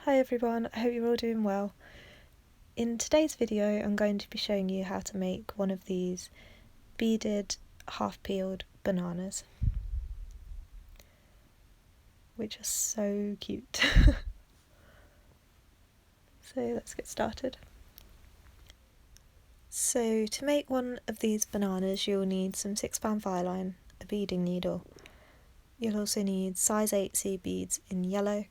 Hi everyone, I hope you're all doing well. In today's video I'm going to be showing you how to make one of these beaded half-peeled bananas, which are so cute. So let's get started. So to make one of these bananas you'll need some 6-pound file line, a beading needle. You'll also need size 8 seed beads in yellow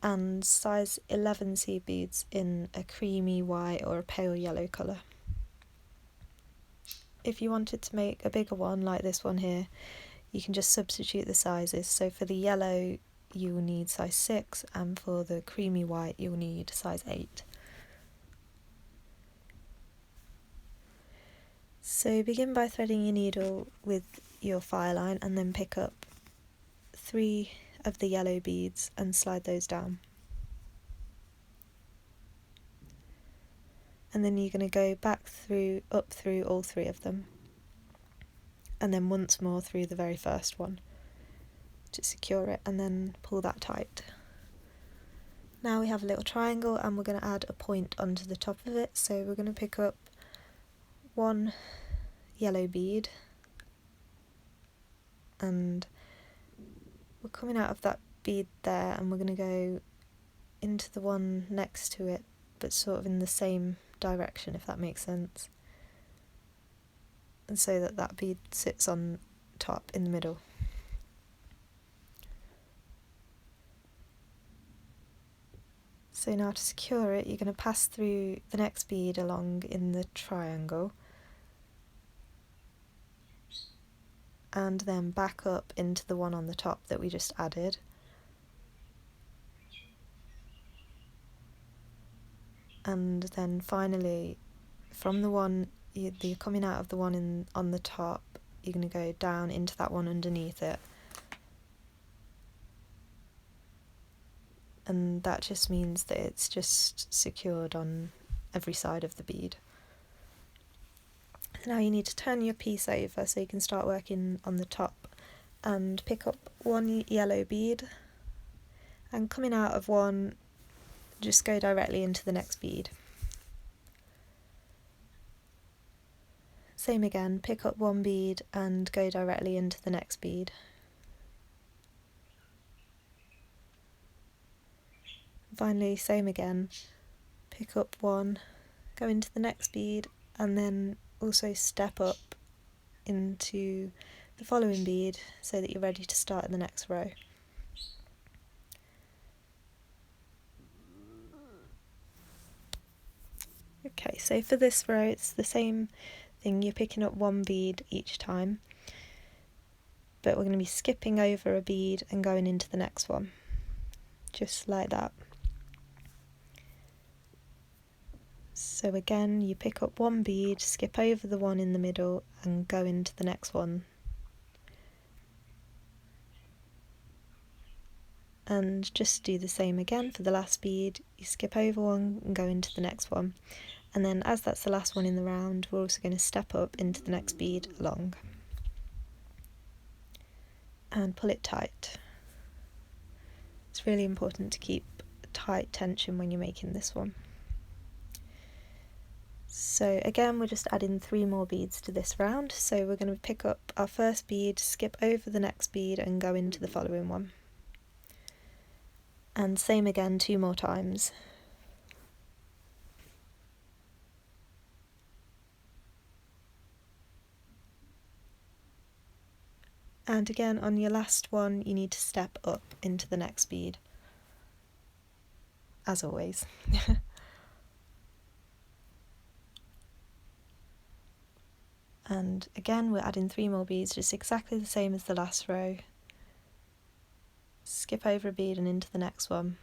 and size 11 seed beads in a creamy white or a pale yellow colour. If you wanted to make a bigger one like this one here, you can just substitute the sizes. So for the yellow you will need size 6 and for the creamy white you'll need size 8. So begin by threading your needle with your file line and then pick up 3 of the yellow beads and slide those down. And then you're going to go back up through all 3 of them, and then once more through the very first one to secure it, and then pull that tight. Now we have a little triangle and we're going to add a point onto the top of it, so we're going to pick up 1 yellow bead and we're coming out of that bead there and we're going to go into the one next to it, but sort of in the same direction, if that makes sense, and so that that bead sits on top in the middle. So now to secure it you're going to pass through the next bead along in the triangle and then back up into the one on the top that we just added. And then finally from the one you're coming out of the one on the top, you're going to go down into that one underneath it. And that just means that it's just secured on every side of the bead. Now you need to turn your piece over so you can start working on the top, and pick up 1 yellow bead and coming out of one just go directly into the next bead. Same again, pick up 1 bead and go directly into the next bead. Finally, same again, pick up 1, go into the next bead and then also step up into the following bead so that you're ready to start in the next row. Okay, so for this row it's the same thing, you're picking up 1 bead each time, but we're going to be skipping over a bead and going into the next one, just like that. So again, you pick up 1 bead, skip over the one in the middle and go into the next one. And just do the same again for the last bead, you skip over one and go into the next one. And then as that's the last one in the round, we're also going to step up into the next bead along. And pull it tight. It's really important to keep tight tension when you're making this one. So again, we're just adding 3 more beads to this round, so we're going to pick up our first bead, skip over the next bead and go into the following one. And same again 2 more times. And again on your last one you need to step up into the next bead, as always. And again we're adding 3 more beads, just exactly the same as the last row. Skip over a bead and into the next one.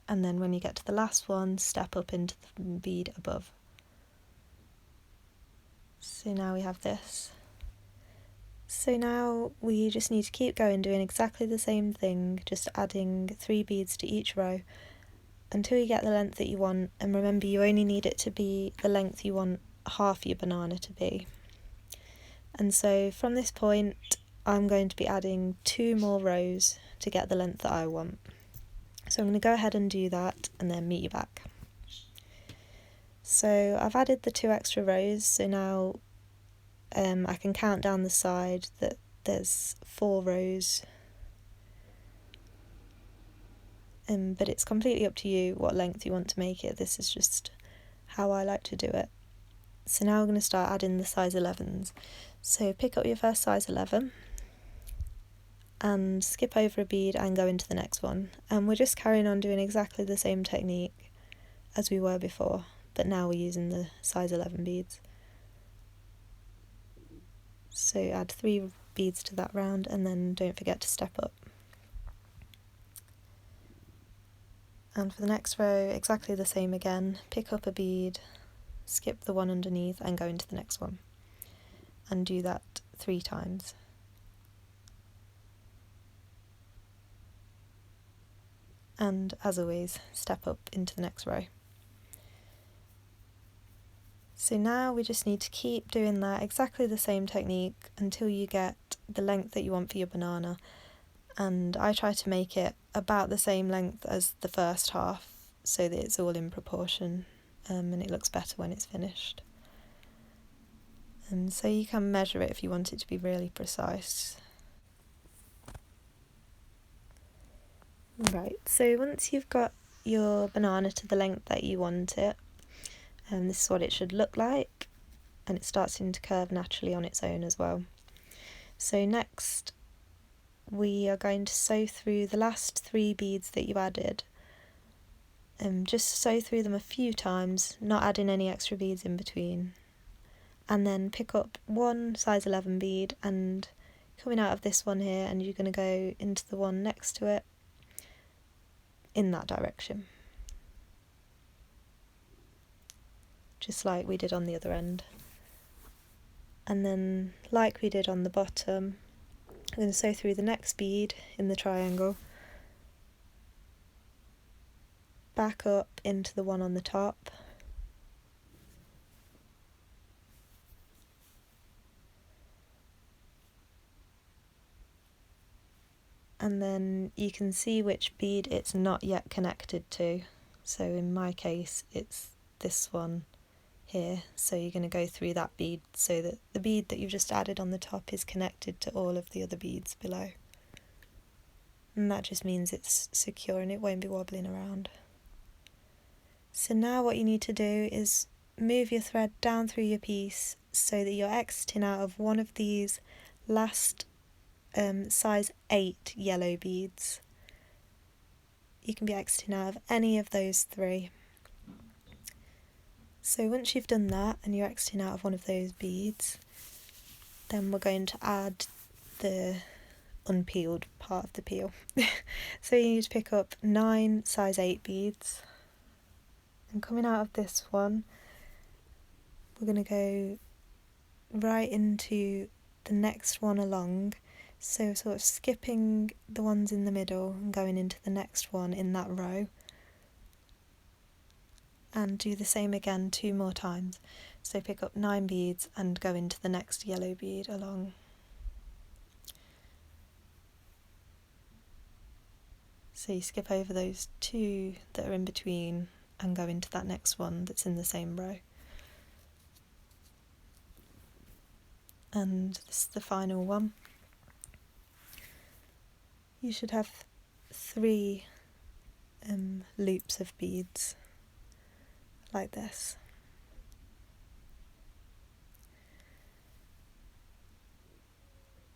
And then when you get to the last one, step up into the bead above. So now we have this. So now we just need to keep going doing exactly the same thing, just adding 3 beads to each row until you get the length that you want, and remember you only need it to be the length you want half your banana to be. And so from this point I'm going to be adding 2 more rows to get the length that I want. So I'm going to go ahead and do that and then meet you back. So I've added the 2 extra rows, so now I can count down the side that there's 4 rows, but it's completely up to you what length you want to make it. This is just how I like to do it. So now we're going to start adding the size 11s. So pick up your first size 11 and skip over a bead and go into the next one. And we're just carrying on doing exactly the same technique as we were before, but now we're using the size 11 beads. So add 3 beads to that round and then don't forget to step up. And for the next row, exactly the same again. Pick up a bead, skip the one underneath and go into the next one. And do that 3 times. And as always, step up into the next row. So now we just need to keep doing that, exactly the same technique, until you get the length that you want for your banana. And I try to make it about the same length as the first half, so that it's all in proportion, and it looks better when it's finished. And so you can measure it if you want it to be really precise. Right, so once you've got your banana to the length that you want it, this is what it should look like, and it's starting to curve naturally on its own as well. So next we are going to sew through the last 3 beads that you added. Just sew through them a few times, not adding any extra beads in between. And then pick up 1 size 11 bead and coming out of this one here, and you're going to go into the one next to it in that direction. Just like we did on the other end. And then, like we did on the bottom, I'm going to sew through the next bead in the triangle, back up into the one on the top, and then you can see which bead it's not yet connected to. So in my case it's this one here, so you're going to go through that bead so that the bead that you've just added on the top is connected to all of the other beads below, and that just means it's secure and it won't be wobbling around. So now what you need to do is move your thread down through your piece so that you're exiting out of one of these last size 8 yellow beads. You can be exiting out of any of those 3. So once you've done that and you're exiting out of one of those beads, then we're going to add the unpeeled part of the peel. So you need to pick up 9 size 8 beads, and coming out of this one we're going to go right into the next one along, so sort of skipping the ones in the middle and going into the next one in that row, and do the same again 2 more times. So pick up 9 beads and go into the next yellow bead along. So you skip over those 2 that are in between and go into that next one that's in the same row. And this is the final one. You should have 3 loops of beads like this.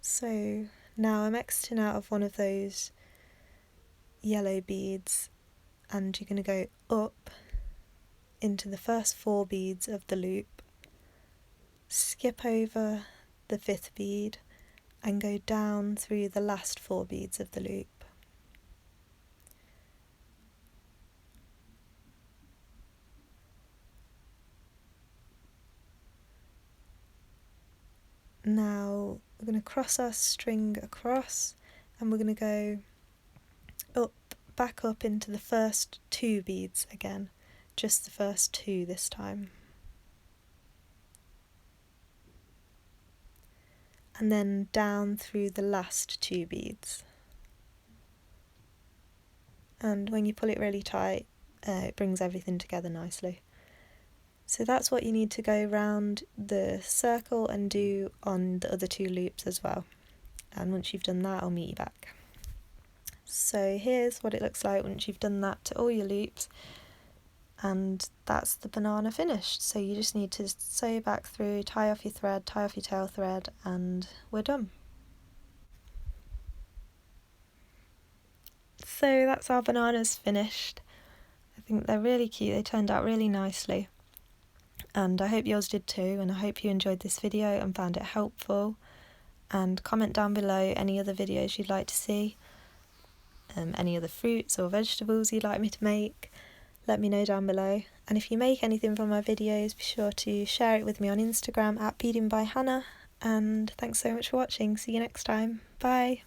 So now I'm exiting out of one of those yellow beads, and you're going to go up into the first 4 beads of the loop, skip over the 5th bead and go down through the last 4 beads of the loop. Now we're going to cross our string across, and we're going to go up, back up into the first 2 beads again, just the first 2 this time. And then down through the last 2 beads. and when you pull it really tight, it brings everything together nicely. So that's what you need to go round the circle and do on the other 2 loops as well. And once you've done that, I'll meet you back. So here's what it looks like once you've done that to all your loops, and that's the banana finished. So you just need to sew back through, tie off your thread, tie off your tail thread, and we're done. So that's our bananas finished. I think they're really cute, they turned out really nicely. And I hope yours did too, and I hope you enjoyed this video and found it helpful. And comment down below any other videos you'd like to see, any other fruits or vegetables you'd like me to make. Let me know down below. And if you make anything from my videos, be sure to share it with me on Instagram at Beading by Hannah. And thanks so much for watching. See you next time. Bye.